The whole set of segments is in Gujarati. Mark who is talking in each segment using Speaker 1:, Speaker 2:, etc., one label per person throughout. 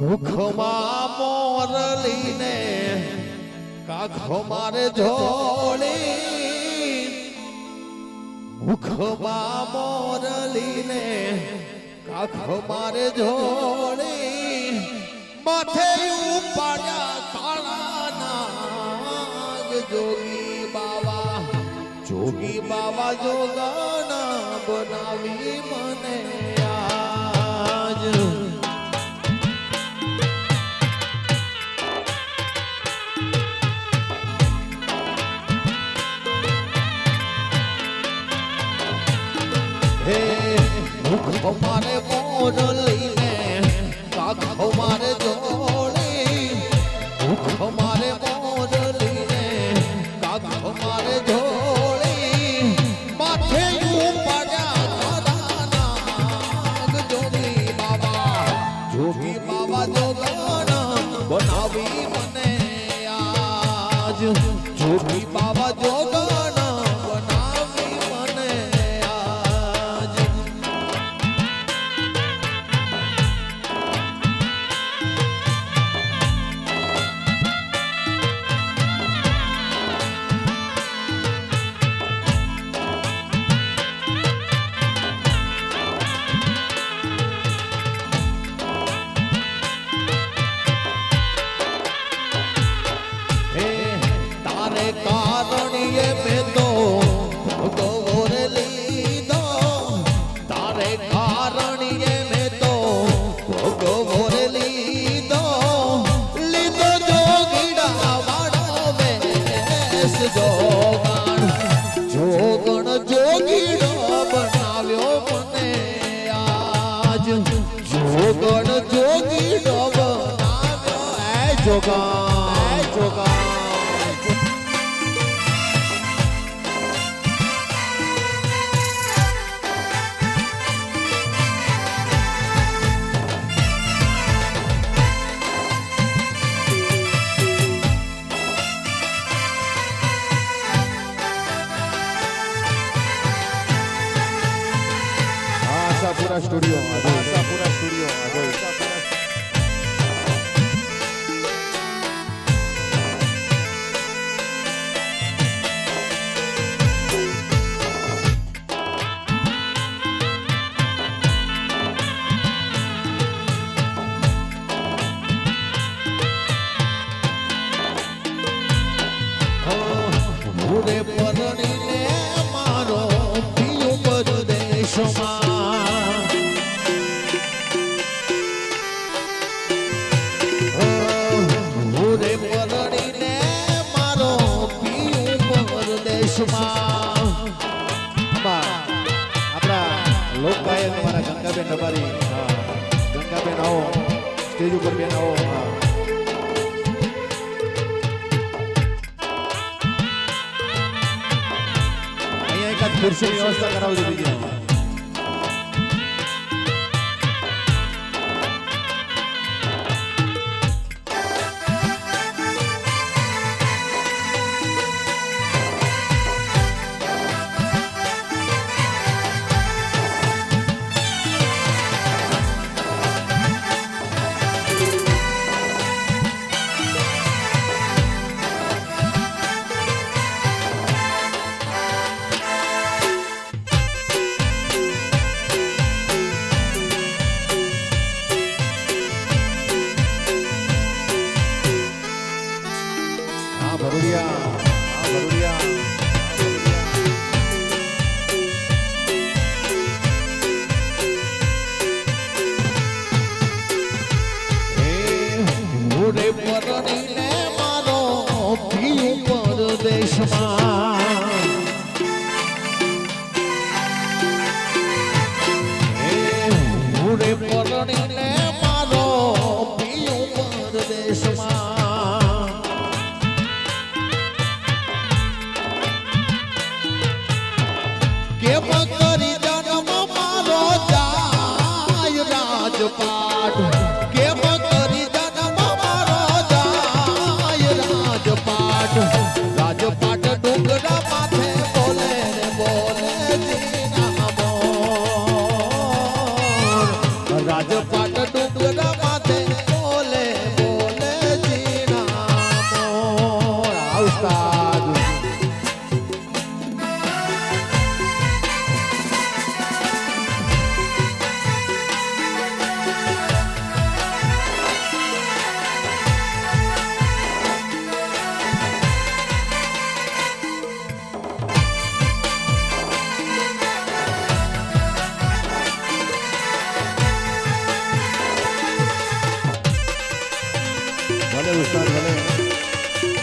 Speaker 1: મુખમાં મોરલીને કાખો મારે જોડી મુખમાં મોરલીને કાખો મારે જોડી માથે ઉપાડ્યા કાળા નાગ જોગી બાવા જોગાના બનાવી મને આજ મુખ મારે મોરલીને કાખો મારે જોડી મુખ મારે મોરલીને કાખો મારે જોડી માથે ઉપાડ્યા નાગ જોગી બાવા જોગાના બનાવી મને આજ જોગી બાવા જોગાના બનાવી મને આજ કારણીએ મેં તો ભોગવો રે લીધો તારે કારણીએ મેં તો ભોગવો રે લીધો લીધો જોગીડા વાળો વેશ જોગણ જોગીડો બનાવ્યો મને આજ જોગણ જોગીડો બનાવ્યો જોગણ
Speaker 2: पूरा स्टूडियो पूरा स्टूडियो
Speaker 1: પૂરે પરણીને મારો પિયો પરદેશમાં પૂરે પરણીને મારો પિયો પરદેશમાં
Speaker 2: આપણા લોક ગાયક અમારા ગંગાબેન અમારી ગંગાબેન આવો સ્ટેજ ઉપર બેન આવો ખુરશીની વ્યવસ્થા કરાવજો બીજી
Speaker 1: પૂરે પરણીને મારો પિયો પરદેશમાં પૂરે પરણીને મારો પિયો પરદેશમાં કેમ કરી જન્મ મારો જાય રાજપાટ કેમ કરી જન્મ મારો જાય
Speaker 2: ભલે ઉસ્તાદ ભલે.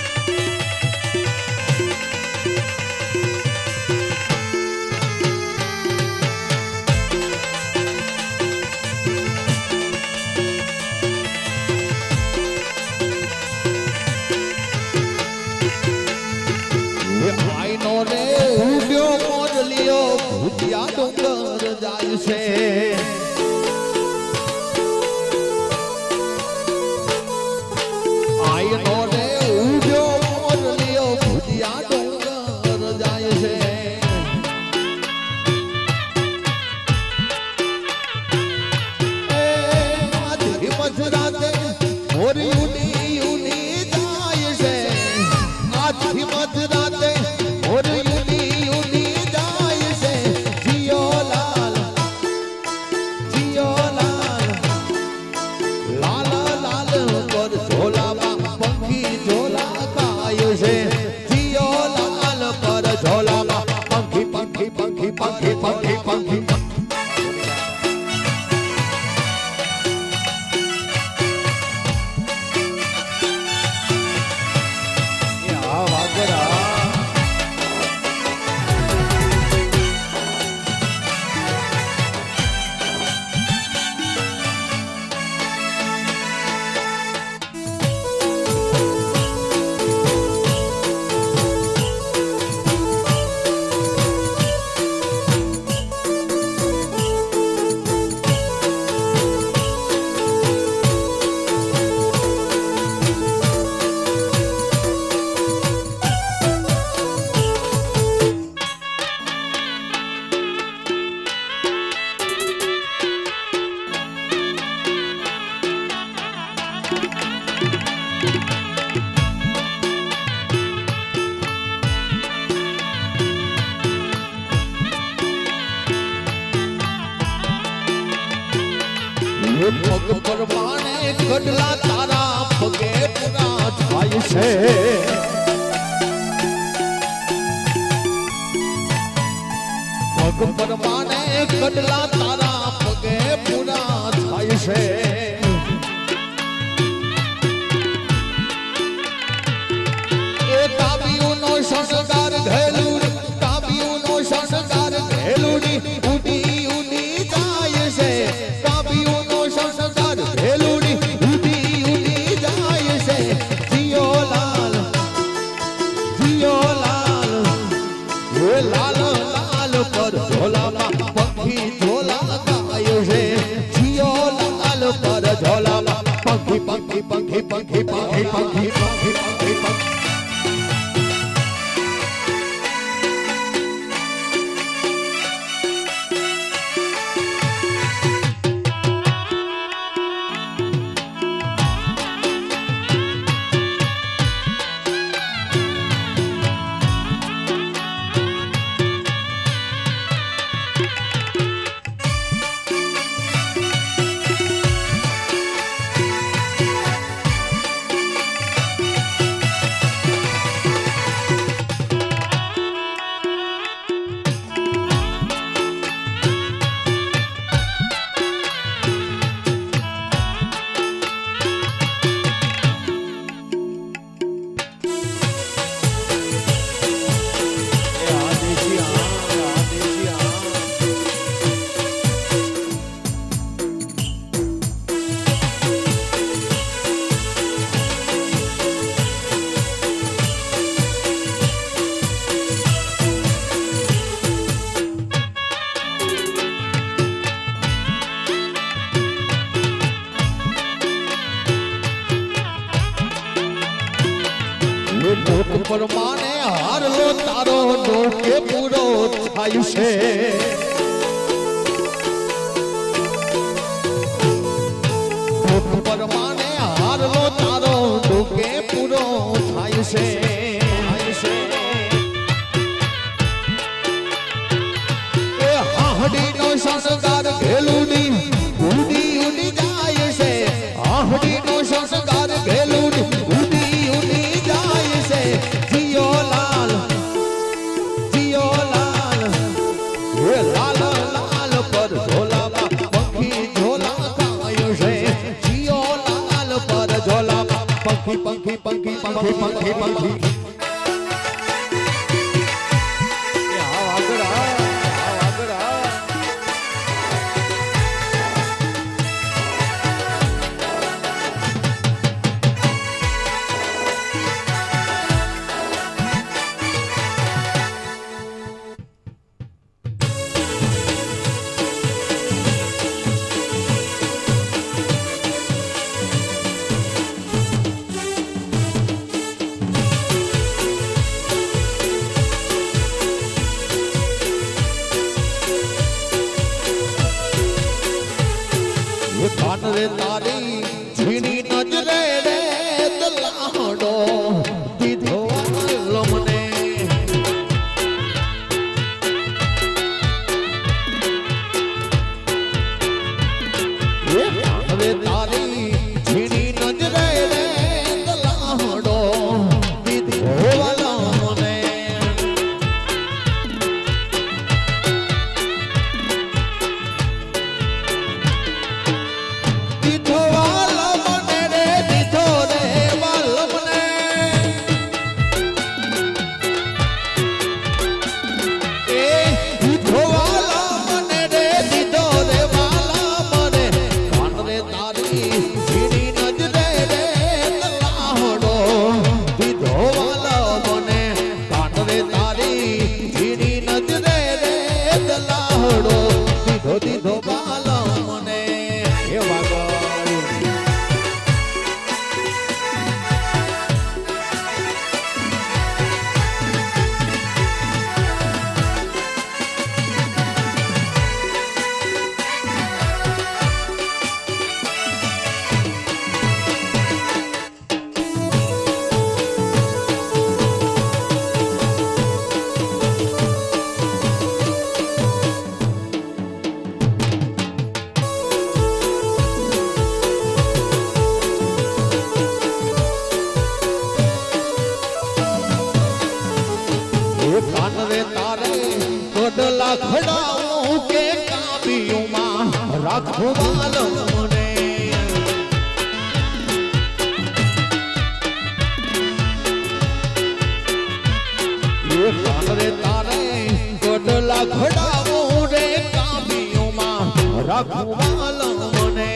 Speaker 1: આઈનો રે ઉડ્યો મોરલીઓ ભૂતિયા ડુંગર જાય છે આઈનો રે ઉડ્યો મોરલીઓ ભૂતિયા ડુંગર જાય છે એ આધી મજરાતે મોરી ઉડી ઉડી જાય છે આધી મજરાતે મોરી ઉડી ઉડી જાય છે જીયો લાલ લાલ લાલ પર ઝોલામાં પંખી ઝોલા ગાય છે જીયો લાલ પર ઝોલામાં પંખી પંખી પંખી પંખી પંખી પંખી
Speaker 2: એ આ વાગરા
Speaker 1: પગ પરમાણે ગઢલા તારા પગે પૂરા થાય છે પગ પરમાણે ગઢલા તારા પગે પૂરા થાય છે એ કાબીઓનો શણગાર ઘેલું કાબીઓનો શણગાર ઘેલું ઉડી ઉડી જાય છે કાબીઓનો શણગાર ઘેલું ઉડી ઉડી જાય છે જીયો લાલ એ લાલ લાલ પર ઝોલામાં પંખી ઝોલા ગાય છે જીયો લાલ પર ઝોલામાં પંખી પંખી પંખી પંખી પંખી પંખી પંખી પંખી પંખી પરમાણે હારલો તારો ડોકે પૂરો થાય છે પરમાણે હારલો તારો ડોકે પૂરો થાય છે એ હાહડીનો શણગાર ઘેલુડી ઉડી ઉડી જાય છે હાહડીનો શણગાર ઘેલુડી ઉડી ઉડી જાય છે જીયો લાલ એ લાલ લાલ પર ઝોલામાં પંખી ઝોલા ગાય છે જીયો લાલ પર ઝોલામાં પંખી પંખી પંખી પંખી પંખી પંખી
Speaker 2: એ હાવ આગળ હાવ આગળ હાવ.
Speaker 1: કાન રે તારી ઝીણી નજરે રે દલાડો દીધો વાલો મને કાન રે તારી ઝીણી નજરે રે દલાડો દીધો વાલો મને દીધો વાલો મને રે દીધો રે વાલો મને એ દીધો વાલો મને રે દીધો રે વાલો મને કાન રે તારી ઝીણી નજરે રે દલાડો દીધો વાલો મને કાન રે તારી ઝીણી નજરે રે દલાડો દીધો દીધો વાલો મને
Speaker 2: એ વાગડ.
Speaker 1: કાન રે તારે કોડલા ખડાવું કે કાબીઓમાં રાખો વાલો મને એ કાન રે તારે કોડલા ખડાવું રે કાબીઓમાં રાખો વાલો મને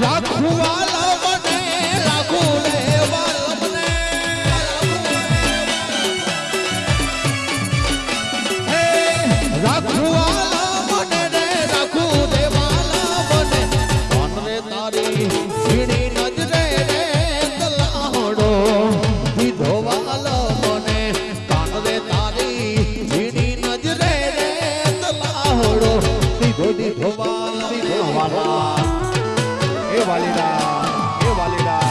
Speaker 1: રાખો વાલો મને રાખો રે વાલો મને હે રાખો વાલો મને રે રાખો રે વાલો મને કાન રે તારી ઝીણી નજરે રે દલાડો દીધો વાલો મને કાન રે તારી ઝીણી નજરે રે દલાડો દીધો દીધો વાલો દીધો વાલો
Speaker 2: એ વાલીડા એ વાલીડા.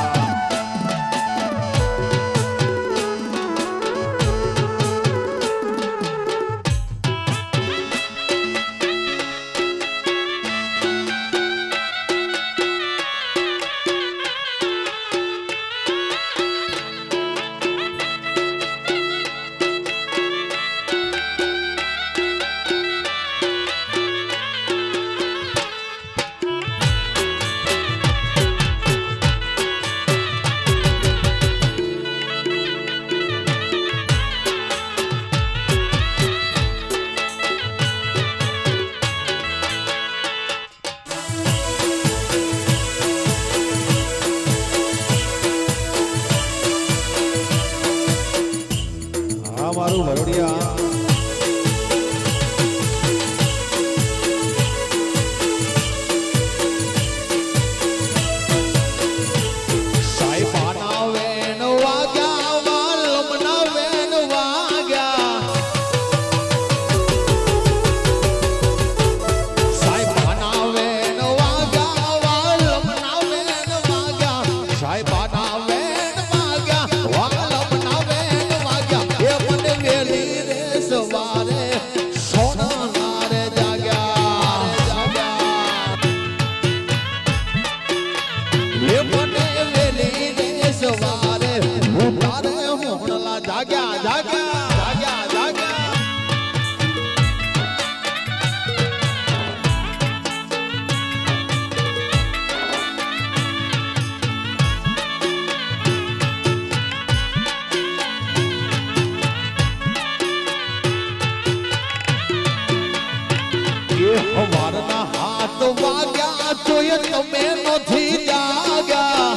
Speaker 1: વાગ્યા તોય તમે નથી જાગ્યા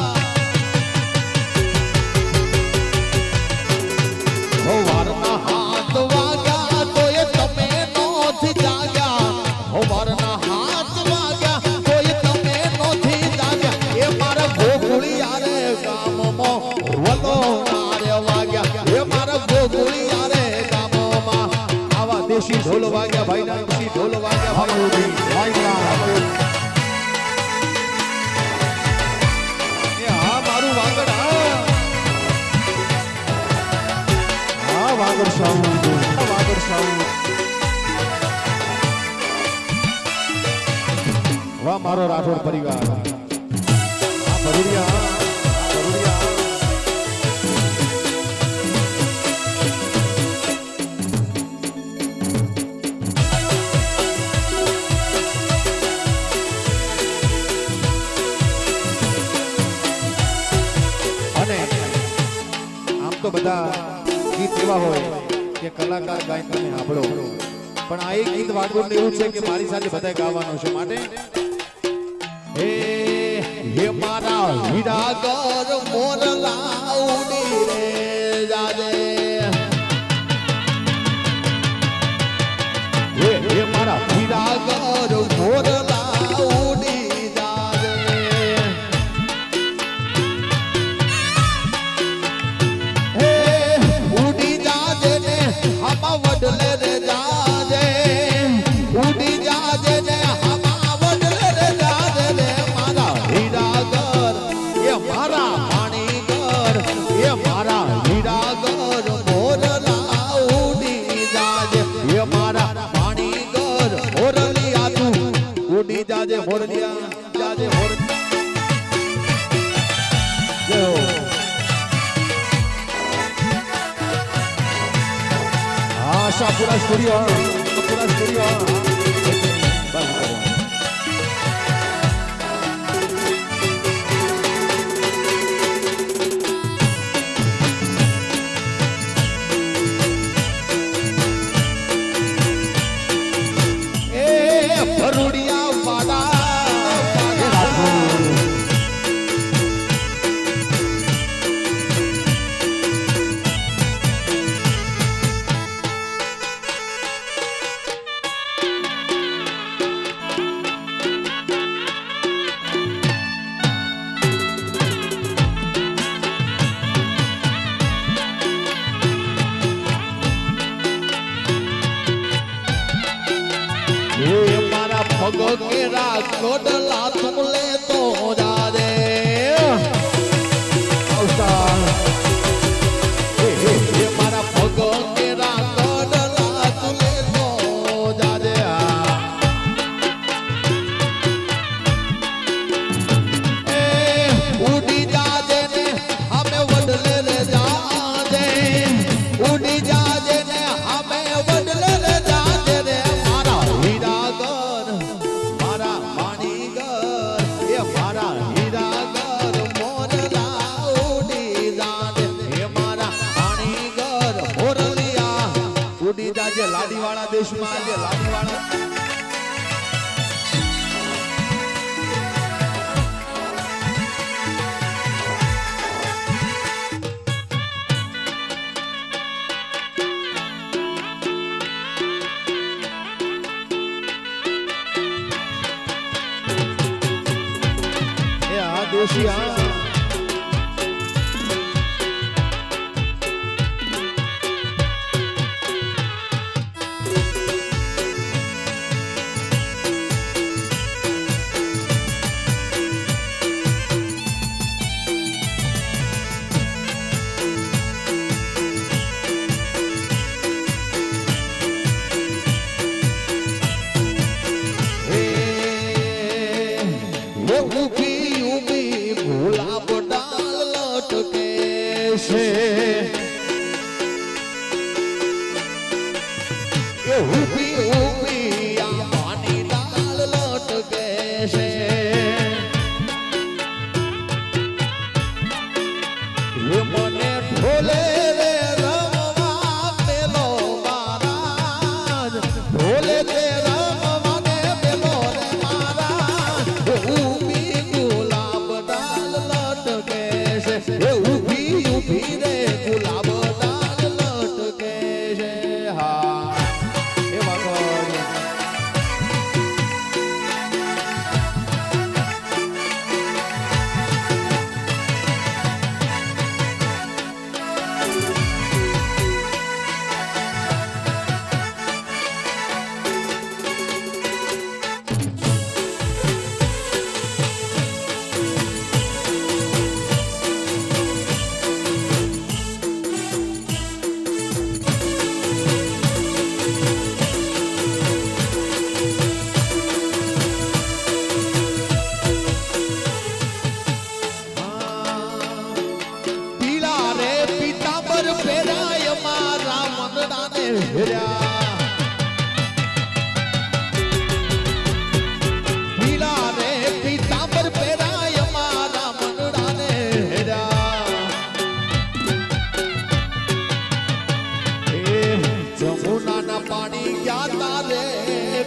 Speaker 1: સવારના 7 વાગ્યા તોય તમે નથી જાગ્યા સવારના 7 વાગ્યા તોય તમે નથી જાગ્યા એ મારા ગોકુળિયા રે ગામમાં વલો નારે વાગ્યા એ મારા ગોકુળિયા રે ગામમાં આવા દેશી ઢોલ વાગ્યા ભાઈ ના દેશી ઢોલ વાગ્યા ભાઈ મારું વાગડ
Speaker 2: વાગડ સાઉન્ડ વાગડ સાઉન્ડ વાહ મારો રાઠોડ પરિવાર આ ભરૂડિયા અને આમ તો બધા ગીત એવા હોય કે કલાકાર ગાય તમે સાંભળો પણ આ એક ગીત વાગડું એવું છે કે મારી સાથે બધા ગાવાનું છે માટે
Speaker 1: હે મારા હીરાગર મોરલા ઉડી રે જાજે હે મારા હીરાગર મોરલા ઉડી જાજે હે ઉડી જાજે ને હમા વડલે રે જાજે ઉડી જાજે ને હમા વડલે રે જાજે રે મારા હીરાગર એ મારા પાણીગર એ મારા હીરાગર મોરલા ઉડી જાજે એ મારા પાણીગર મોરલિયા તું ઉડી જાજે મોરલિયા જાજે મોર જય હો
Speaker 2: આશાપુરા સ્ટુડિયો
Speaker 1: એ ભરૂડિયા વાડા મારા પગ કેરા કોડલા તું લે તો જાજે મારા પગ કેરા કોડલા તું લે તો જાજે એ ઉડી જાજે ને અમે વડલે રે જાજે ઉડી જાજે ને અમે વડલે રે જાજે રે મારા હીરાગર મારા પાણીગર એ મારા હીરાગર મોરલા ઉડી જાજે એ મારા પાણીગર મોરલિયા ઉડી જાજે લાડીવાળા દેશમાં જે લાડીવાળા
Speaker 2: દેશી
Speaker 1: ગુલાબ ડાલ લટકે છે એ ઊભી ઊભી આ પાણી ડાલ લટકે છે એ મને ઢોલે રે રમવા પેલો મહારાજ ઢોલે તે રમવા ને પેલો રે મહારાજ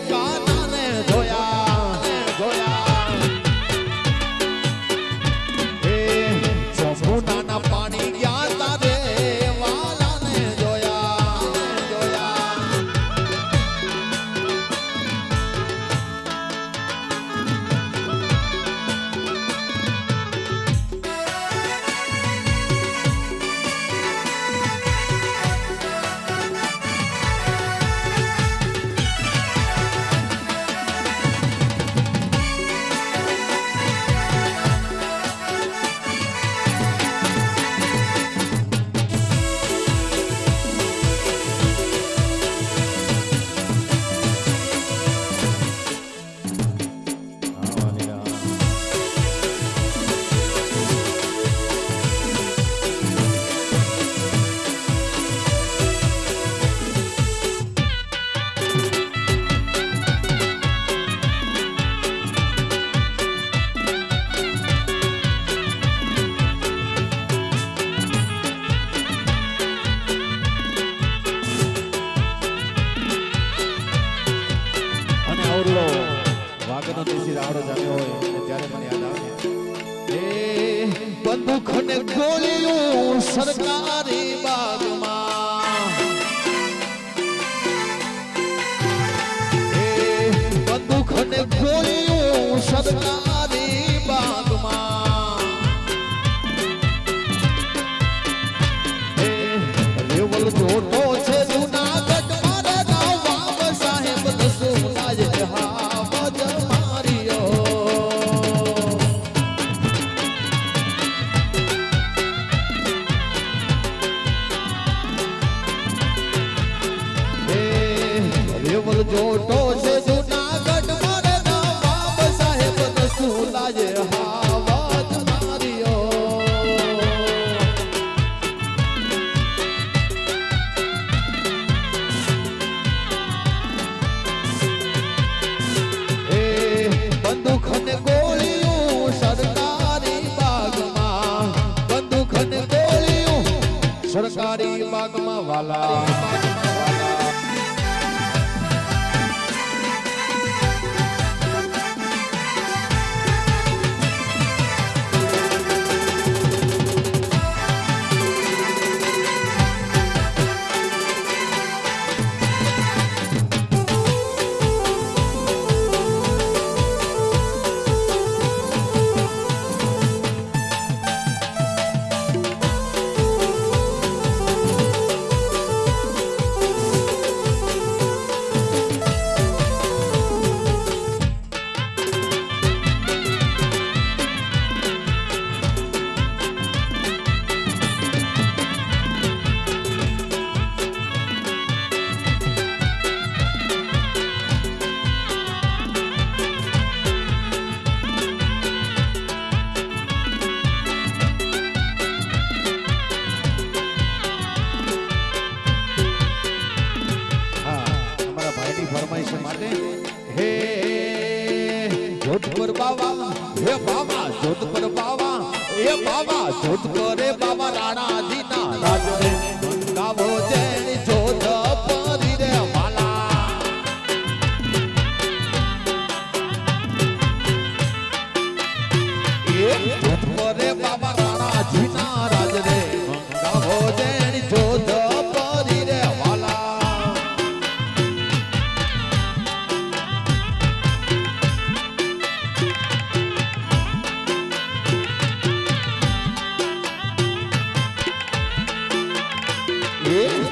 Speaker 1: કાનાને જોયા એ જમુનાના પાણી ગયા તારે વાલાને જોયા
Speaker 2: ઓરલો વાઘનો દેશી રાવડો જામ્યો હોય અને ત્યારે મને યાદ આવે
Speaker 1: એ બંદૂક ને ગોળીઓ સરકારી બાગમાં એ બંદૂક ને ગોળીઓ સરકારી બાગમાં એ રેવલ જોટો છે જૂનાગઢ મારે નવાબ સાહેબ દસુના જ હાવજ માર્યો રેવલ જોટો છે જૂનાગઢ મારે નવાબ સાહેબ દસુના જ હાવજ માર્યો બંદૂક ને ગોળીઓ સરકારી બાગમાં બંદૂક ને ગોળીઓ સરકારી બાગમાં વાલા ફરમાઈશ માટે હે જોધપુર બાવા હે બાવા જોધપુર બાવા એ બાવા જોધપુર રે બાવા રાણાજીના રાજ રે ગાવો જેની જોધપુરી રે વાલા એ જોધપુર રે બાવા રાણાજીના રાજ રે ગાવો જેની જોધપુરી રે વાલા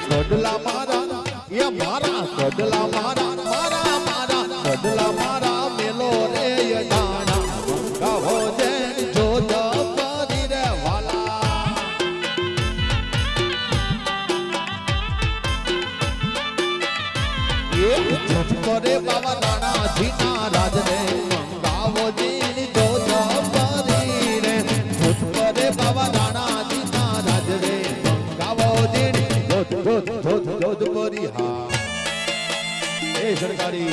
Speaker 1: કડલા મારા એ મારા કડલા મારા મારા મારા કડલા મારા મેલો રે યજાણા ગાવો જેન જોધ પરી રે વાલા એ જોધ કરે બાબા નાના જીના રાજ રે ગાવો જેન જોધ પરી રે જોધ કરે બાબા નાના જીના રાજ રે ગાવો જેન જોધપુરી હા એ સરકારી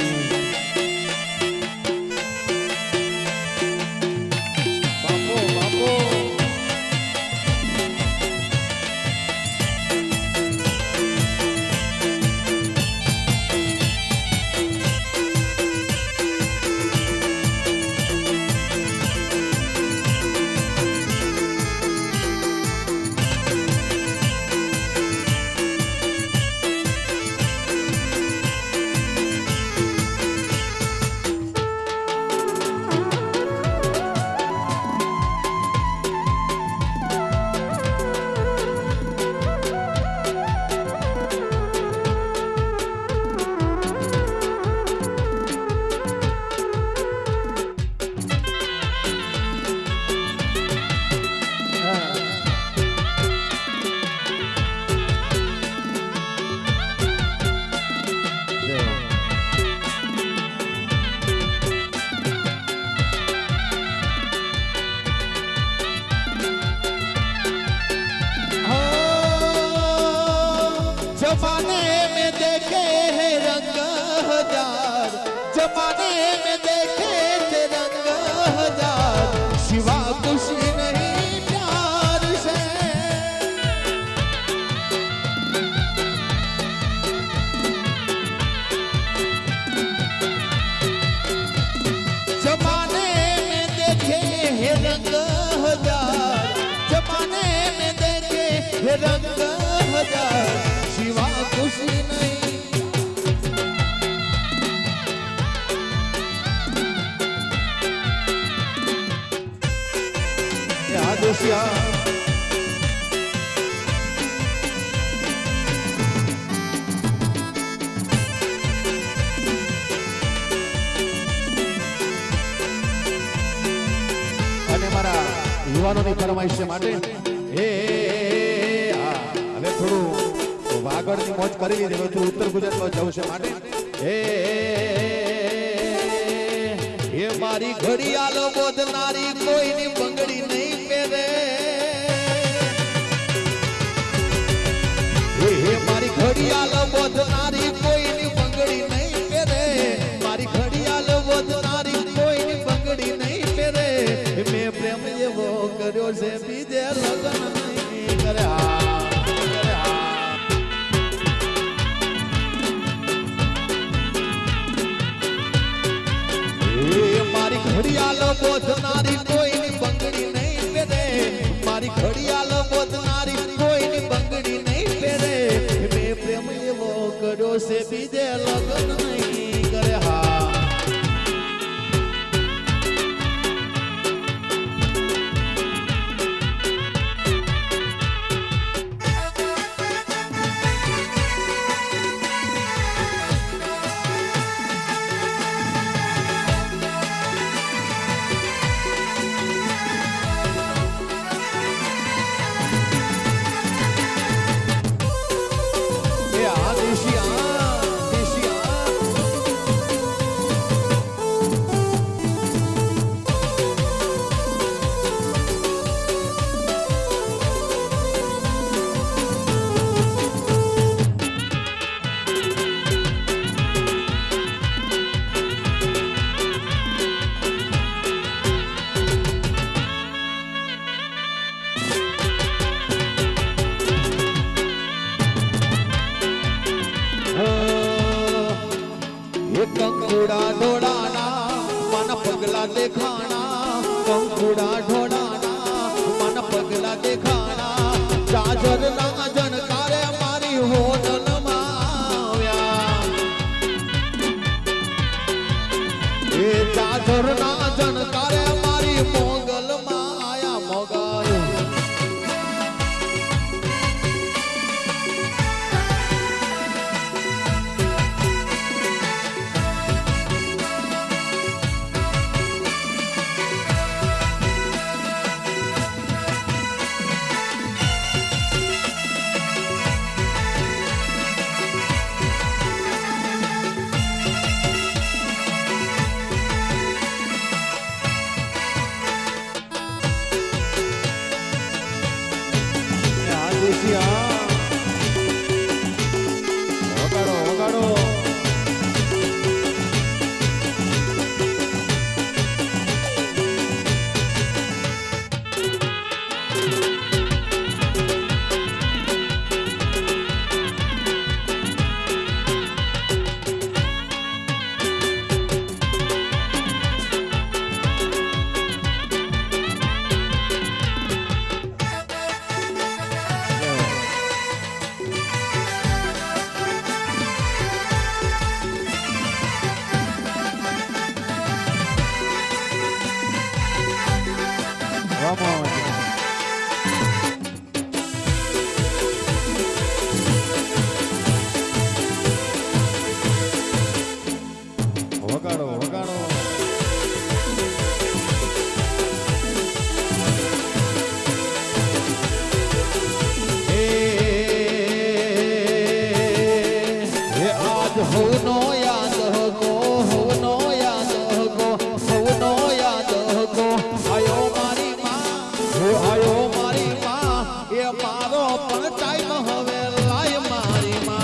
Speaker 1: બાપો બાપો जमाने में देखे थे रंग हजार शिवा खुशी नहीं प्यार से जमाने में देखे है रंग हजार जमाने में देखे है रंग हजार शिवा खुशी नहीं
Speaker 2: આદોશિયા અને મારા યુવાનોની ફરમાઈશ માટે હવે થોડું વાગડની મોજ કરી લીધી હવે થોડું ઉત્તર ગુજરાતમાં જવું છે માટે
Speaker 1: ये मारी घड़ियाल बोधनारी कोई नी बंगड़ी नहीं पेरे ये मारी घड़ियाल बोधनारी कोई नी बंगड़ी नहीं पेरे मारी घड़ियाल बोधनारी कोई नी बंगड़ी नहीं पेरे मैं प्रेम ये वो करो से बीजे लगन नहीं करे मारी घड़ियाल बोधनारी कोई नी बंगड़ी नहीं पेरे मारी घड़ियाल बोधनारी कोई नी बंगड़ी नहीं पेरे मैं प्रेम वो करो से बीजे लगन नहीं करे हा कंकुड़ा ढोड़ाना मन पगला देखाना कंकुड़ा ढोड़ाना मन पगला देखाना जाजर ना जनकारे मारी होनल माव्या ये जाजर ना जनकारे मारी मोगल माया मोगल વગાડો વગાડો વગાડો વગાડો आज हो नो याद हो नो याद हो याद हो आयो मारी माँ ये मारो पण टाइम हवे लाय मारी माँ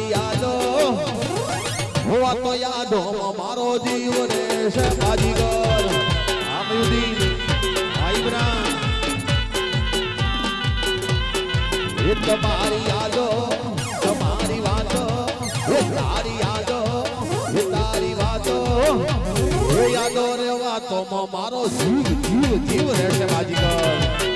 Speaker 1: તમારી યાદો હોવા તો યાદોમાં મારો જીવ રહેશે બાજીગર
Speaker 2: આમયુદી આઈબ્રા
Speaker 1: એ તમારી યાદો તમારી વાતો એ તારી યાદો એ તારી વાતો એ યાદો રે વાતોમાં મારો જીવ જીવ જીવ રહેશે બાજીગર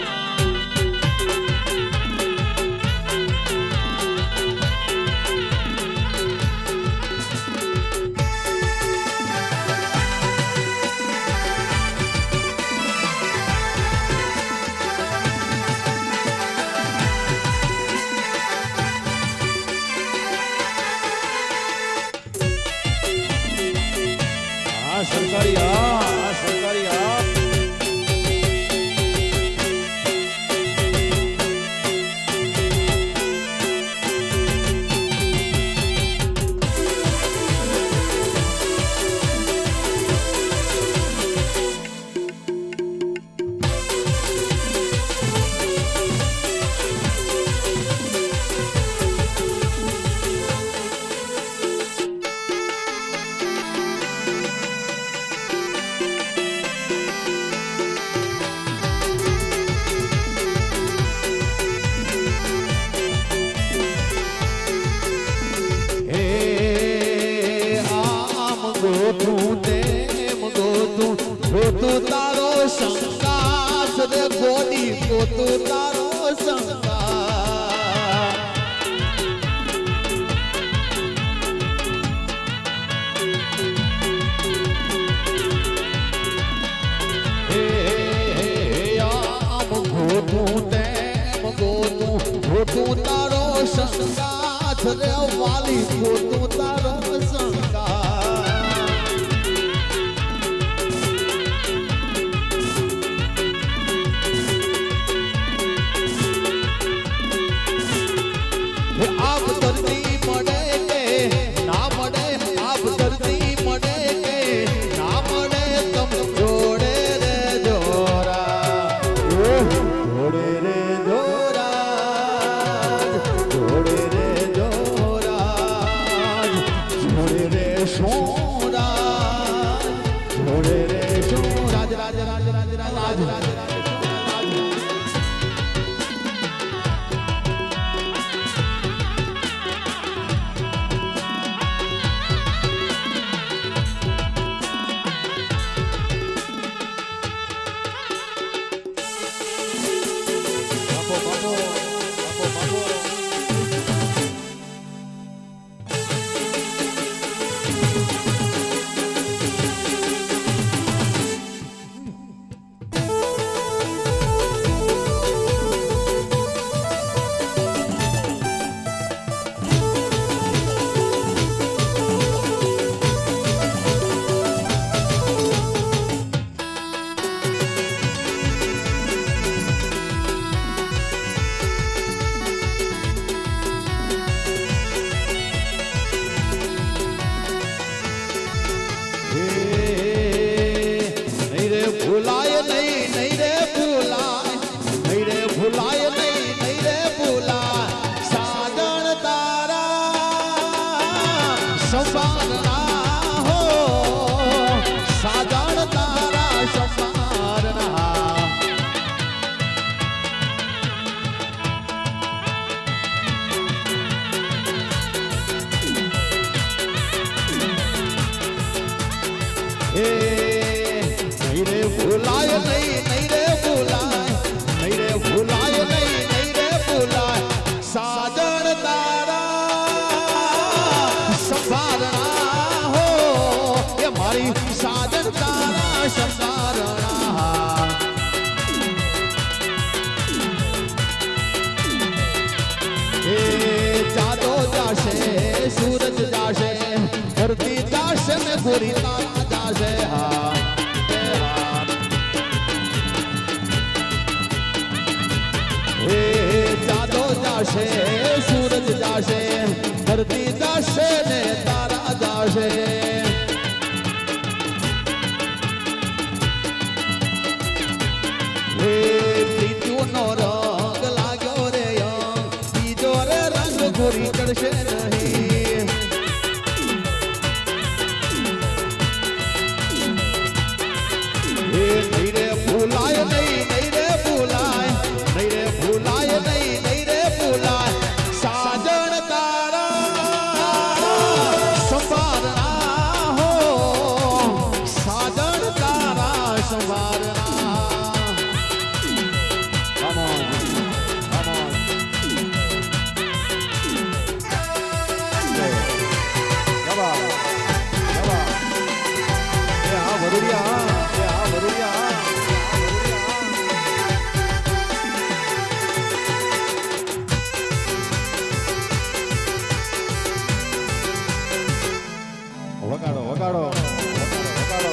Speaker 2: સરકારી આ સરકારી આ ગોતું તારો સંકાસ રે ગોડી ગોતું તારો સંકાસ હે આમ ગોતું તેમ ગોતું તારો સંકાસ રે વાલી ગોતું તારો સંકાસ આપ ધરતી મળે કે ના મળે આપ ધરતી મળે કે ના મળે તમ જોડે રે જોરા જોડે રે જોરા જોડે રે જોરા જોડે રે સોરા જોડે રે સોરા રાજ રાજ રાજ રાજ રાજ રાજ રાજ ભૂલાય નહીં નહીં રે ભૂલાય નહીં રે ભૂલાય સાજણ તારા સંભાળના હો સાજણ તારા સંભાળના ભૂલાય નહીં રે ભૂલાય નહીં રે ભૂલાય સાજણ તારા સંભાળના હો એ મારી સાજણ તારા સંભાળના એ ચાંદો જાશે સૂરજ જાશે ધરતી જાશે ને ગોરી તારા જાશે હા ચાંદો જાશે સૂરજ જાશે ધરતી જાશે ને તારા જાશે પ્રીતિનો રંગ લાગ્યો રે બીજો રે રંગ ગોરી ચડશે નહીં વગાડો વગાડો.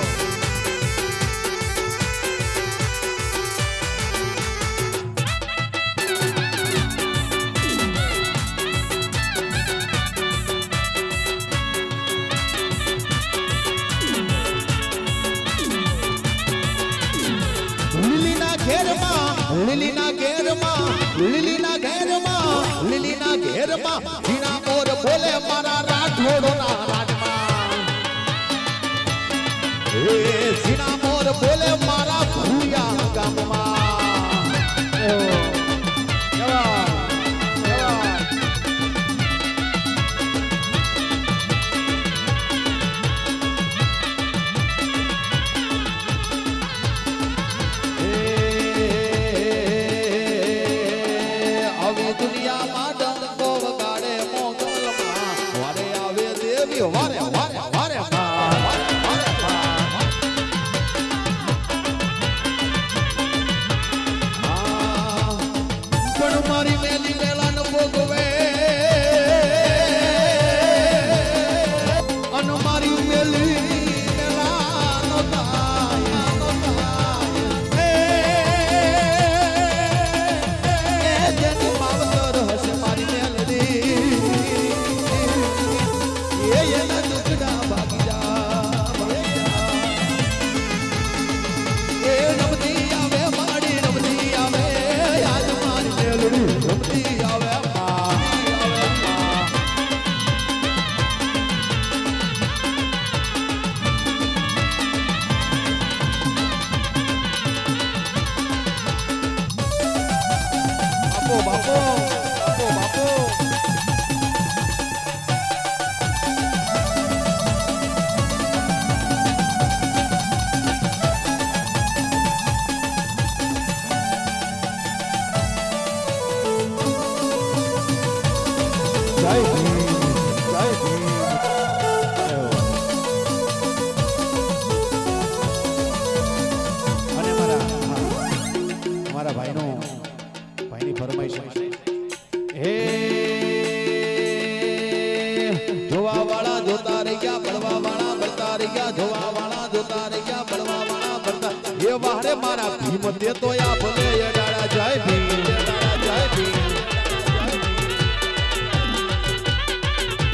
Speaker 1: લીલીના ઘેરમાં લીલીના ઘેરમાં લીલીના ઘેરમાં લીલીના ઘેરમાં ઝીણા મોર બોલે મારા રાઠોડોના રાજમાં હે ઝીણા મોર બોલે મારા ભૂયા ગામમાં
Speaker 2: જવાન જવાન.
Speaker 1: આવી દુનિયામાં ડંકો વગાડે મોગલમાં વારે આવે દેવી વારે વારે વારે પણ મારી મેલી મેલા ન ભોગવે અને મારી મેલી મેલા નો થાય જેની માવતર હશે મારી મેલડી એના દુખડા ભાગી એ રમતી આવે માડી રમતી આવે આજ મારી મેલડી રમતી આવે
Speaker 2: બાપો બાપો બાપો બાપો. જય ભીમ જય ભીમ. અને મારા ભાઈની ફરમાઈશ
Speaker 1: હે જોવા વાળા જોતા રહ્યા બળવા વાળા બળતા રહ્યા જોવા વાળા જોતા રહ્યા બળવા વાળા બળતા એ વારે મારા ભીમ દે તો આ ભલે ડાળા જય ભીમ જય ભીમ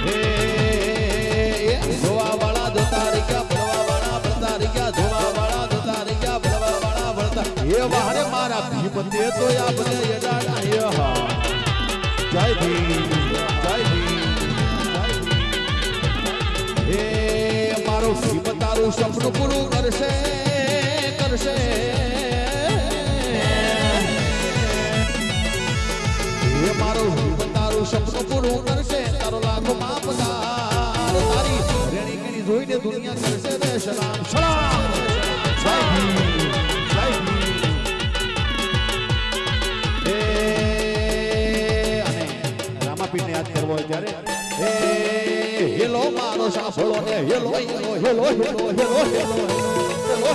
Speaker 1: હે જોવા વાળા જોતા રહ્યા બળવા વાળા બળતા રહ્યા જોવા વાળા જોતા રહ્યા બળવા વાળા બળતા એ વારે મારા ભીમ દે તો આ ભલે ડાળા જય ભીમ જય ભીમ હે મારો ભીમ તારું સપનું પૂરું કરશે કરશે હે મારો ભીમ તારું સપનું પૂરું કરશે તારો લાખો માપદાર તારી રેણી કેણી જોઈને દુનિયા કરશે રે સલામ સલામ જય ભીમ જય ભીમ
Speaker 2: રામાપીરને યાદ કરવો હોય ત્યારે
Speaker 1: હે હેલો મારો સાંભળો ને hello hello hello hello hello hello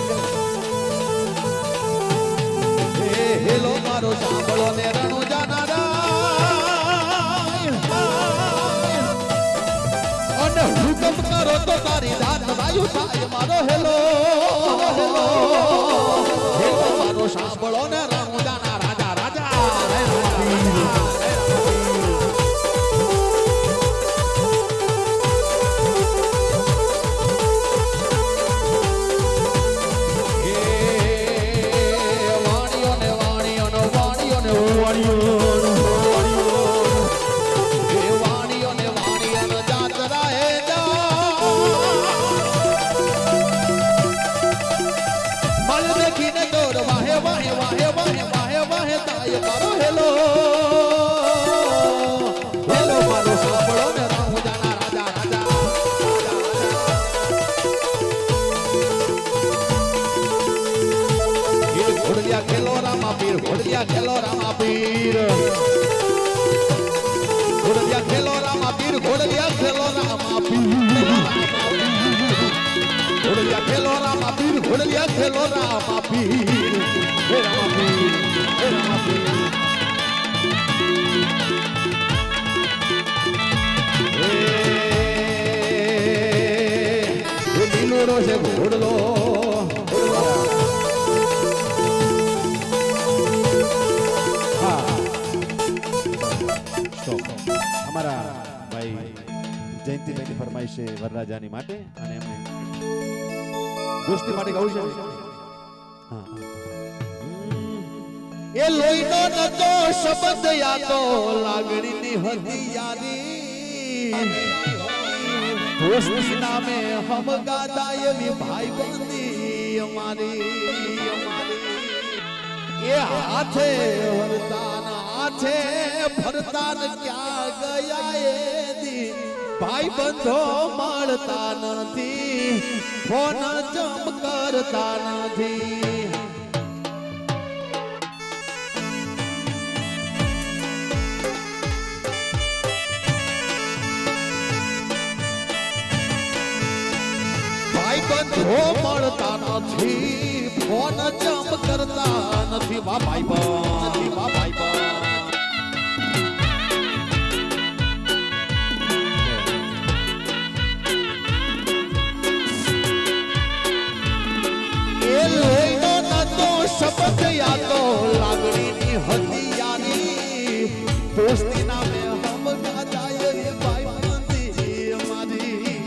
Speaker 1: હે હેલો મારો સાંભળો ને રણો જાનારા અને હુકમ કરો તો તારી દાત વાયુ થાય મારો હેલો હેલો હેલો મારો સાંભળો ને રણો જાના રાજા રાજા ઘોડિયા ખેલો રામાપીર ઘોડિયા ખેલો રામાપીર ઘોડિયા ખેલો રામાપીર ઘોડિયા ખેલો રામાપીર ઘોડિયા ખેલો રામાપીર હે રામાપીર હે રામાપીર હે ઘોડલો છે ઘોડલો
Speaker 2: હા તો અમારા ભાઈ જયંતિભાઈની ફરમાઈશ છે વરરાજાની માટે અને એમને દોસ્તી માટે ગાવું છે હા
Speaker 1: એ લોહીનો નતો શબ્દ યાદો લાગણીની હતી યારી દોસ્તી નામે હમ ગાતા એવી ભાઈ બંધી અમારી એ હાથે ફરતાન ક્યાં ગયા એ દી ભાઈ બંધો મળતા નથી ફોન જમ કરતા નથી બંધો મળતા નથી ફોન જમ કરતા નથી વા ભાઈ એ લોહીનો નતો શબ્દ યાદો લાગણીની હતી યારી દોસ્તી નામે હમ ગાતા એ ભાઈ બંધી અમારી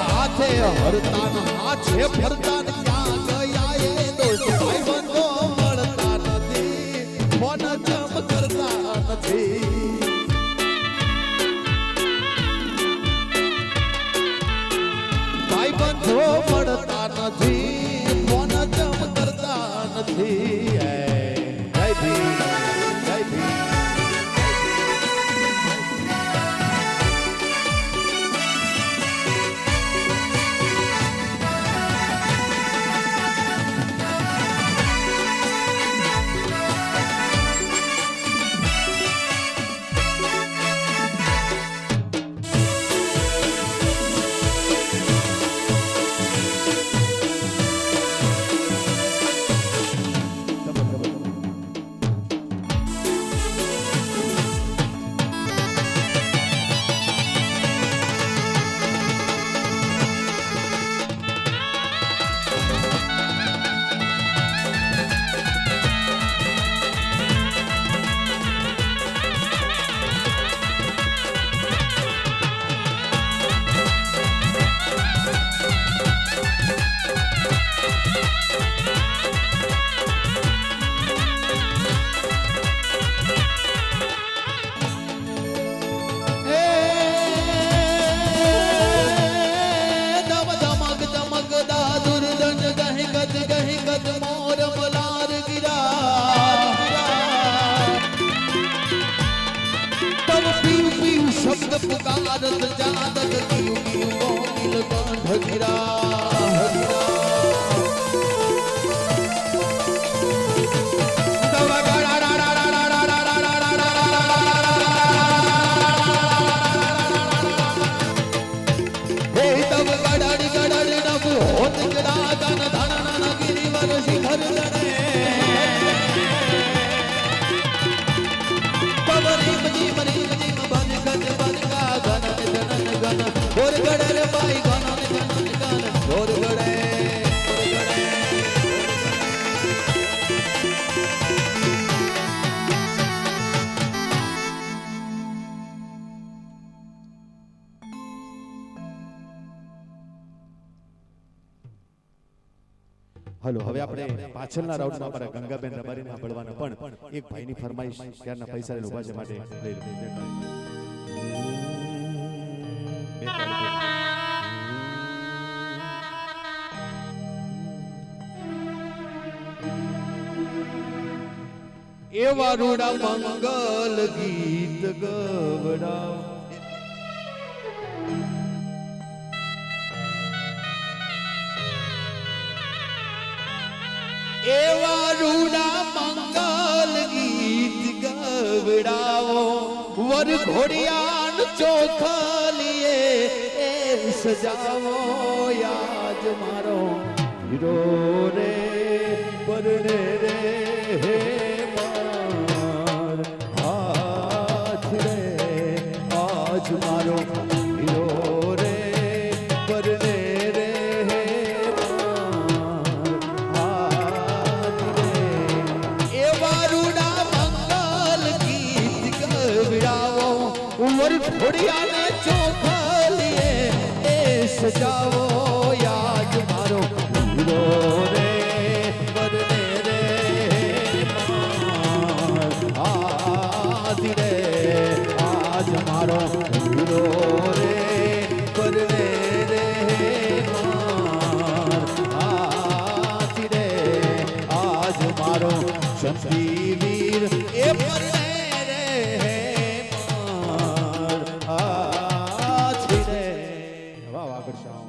Speaker 1: હાથે હરતાન હાથે ફરતાન ક્યાં ગયા એ દોસ્ત ભાઈ બંધો મળતા નથી ફોન જમ કરતા નથી ભાઈ બંધો મળતા નથી ફોન જમ કરતા નથી જય ભીમ જય ભીમ शब्द पुकारत जादत क्यों क्यों नील कंठ गिरा
Speaker 2: હલો હવે આપણે પાછળના રાઉન્ડમાં અમારા ગંગાબેન રબારીને સાંભળવાના પણ એક ભાઈની ફરમાઈશ ત્યારના પૈસા લઈને ઉભા છે માટે લઈ લો
Speaker 1: એવા રૂડા મંગલ ગીત ગવડાવ એવા રૂડા મંગલ ગીત ગવડાવો વર ઘોડિયાન ચોખલીએ એ સજાવો યાદ મારો હીરો રે પરણે રે હે માર હાથ રે આ આજ મારો હીરો રે પરને રે એ વારુડા મંગલ ગીત ગવડાવો ઉમર થોડિયાને ચોખલીએ એ સજાવો યાદ મારો હીરો રે પરને રે આજ રે આજ મારો હીરો રે પરને રે આજ રે આજ મારો શક્તિવીર એ પરને રે આજ રે
Speaker 2: વાહ વાહ કરશા